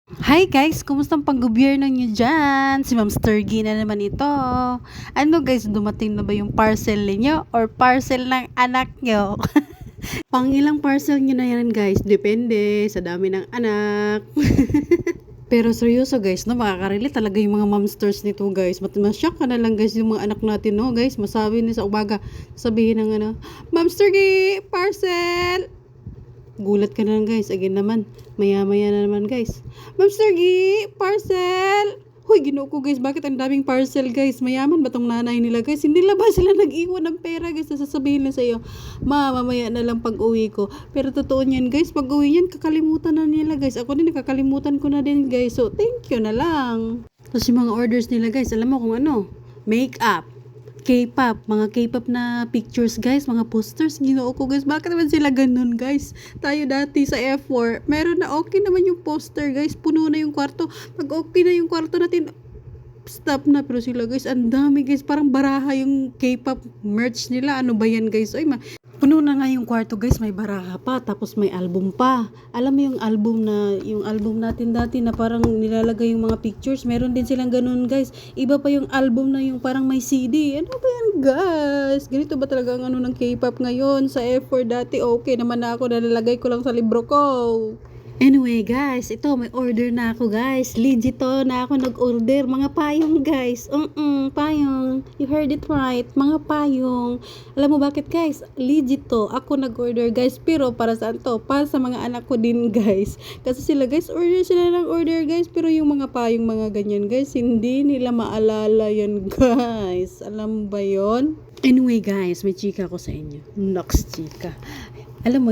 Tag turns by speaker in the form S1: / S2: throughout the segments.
S1: Hi guys, kumustang pang-gobyerno niyo dyan? Si Ma'am Sturgy na naman ito. Ano guys, dumating na ba yung parcel niyo or parcel ng anak niyo? Pang ilang parcel niyo na yan guys? Depende sa dami ng anak. Pero seryoso guys, no, makakarelate talaga yung mga momsters nito guys. Masyak ka na lang guys yung mga anak natin, no guys. Masabi ni sa umaga, sabihin ng ano, Ma'am Sturgy, parcel! Gulat ka na lang guys. Again naman. Maya-maya na naman guys. Ma'am Sergi, parcel! Hoy, ginoo ko guys. Bakit ang daming parcel guys? Mayaman ba tong nanay nila guys? Hindi lang ba sila nag-iwan ng pera guys? Sasabihin lang sa iyo, mamaya na lang pag uwi ko. Pero totoo niyan guys. Pag uwi niyan, kakalimutan na nila guys. Ako din, nakakalimutan ko na din guys. So, thank you na lang. Tapos yung mga orders nila guys, alam mo kung ano? Makeup. K-pop, mga K-pop na pictures guys, mga posters, ginoo ko guys, bakit naman sila ganun guys? Tayo dati sa F4, meron na okay naman yung poster guys, puno na yung kwarto, pag okay na yung kwarto natin, stop na, pero sila guys, ang dami guys, parang baraha yung K-pop merch nila, ano ba yan guys? Oy, puno na nga yung kwarto guys, may baraha pa, tapos may album pa. Alam mo yung album natin dati na parang nilalagay yung mga pictures, meron din silang ganun guys. Iba pa yung album na yung parang may CD. Ano ba yan guys? Ganito ba talaga ang ano ng K-pop ngayon? Sa F4 dati, okay naman na ako, nalalagay ko lang sa libro ko. Anyway guys, ito may order na ako guys. Legit to na ako nag-order. Mga payong guys. Payong. You heard it right. Mga payong. Alam mo bakit guys? Legit to. Ako nag-order guys. Pero para saan to? Para sa mga anak ko din guys. Kasi sila guys, order sila ng order guys. Pero yung mga payong mga ganyan guys, hindi nila maalala yan guys. Alam mo ba yon? Anyway guys, may chika ko sa inyo. Nox chika. Alam mo,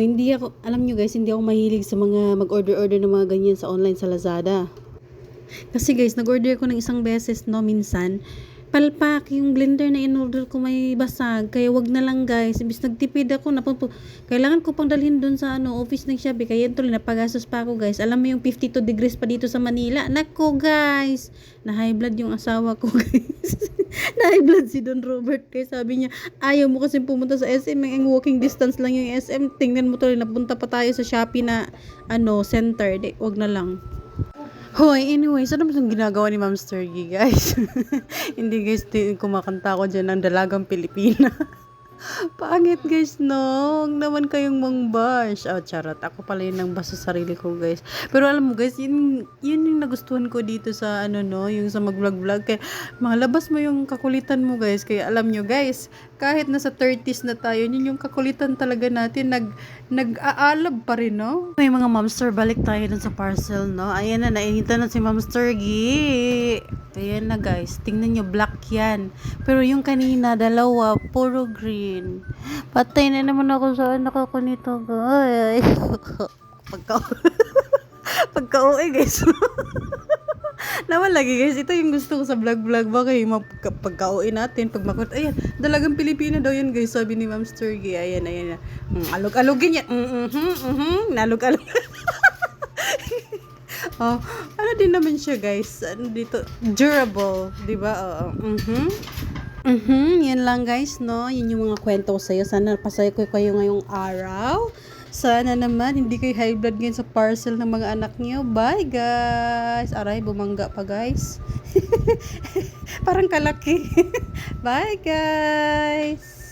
S1: alam nyo guys, hindi ako mahilig sa mga mag-order-order ng mga ganyan sa online sa Lazada. Kasi guys, nag-order ko ng isang beses, no, minsan, palpak, yung blender na in-order ko may basag, kaya wag na lang guys, imbis nagtipid ako, kailangan ko pang dalhin dun sa office ng Shopee, kaya ito, napagastos pa ako guys, alam mo yung 52 degrees pa dito sa Manila, nako guys, na high blood yung asawa ko guys, na high blood si Don Robert, kaya sabi niya, ayaw mo kasi pumunta sa SM, ang walking distance lang yung SM, tingnan mo tuloy, napunta pa tayo sa Shopee na, center, wag na lang. Hoy, anyway, ano ba itong ginagawa ni Ma'am Sturgy, guys? Hindi, guys, kumakanta ko dyan ng Dalagang Pilipina. Pangit guys, no? Huwag naman kayong mangbash. Oh, charot. Ako pala yun ang basa sa sarili ko guys. Pero alam mo guys, yun yung nagustuhan ko dito sa yung sa mag-vlog-vlog. Kaya malabas mo yung kakulitan mo guys. Kaya alam nyo guys, kahit nasa 30s na tayo, yun yung kakulitan talaga natin. Nag-aalab pa rin, no? May mga momster, balik tayo dun sa parcel, no? Ayan na, nainita na si Momster Gi. Ayan na guys, tingnan nyo, black yan. Pero yung kanina, dalawa, puro green. Patay na naman ako sa anak ako nito guys. Pagka-uwi guys. Naman lagi guys, ito yung gusto ko sa vlog-vlog. Bakit pagka-uwi natin, pag makot, ayan, Dalagang Pilipina daw yan guys, sabi ni Ma'am Sturgy. Ayan. Alog-alogin yan. Nalog-alog. Oh, ano din naman siya guys, dito, durable, di ba? Yan lang guys, no? Yun yung mga kwento ko sa'yo. Sana pasaya ko kayo ngayong araw. Sana naman, hindi kayo high blood ngayon sa parcel ng mga anak niyo. Bye guys! Aray, bumangga pa guys. Parang kalaki. Bye guys!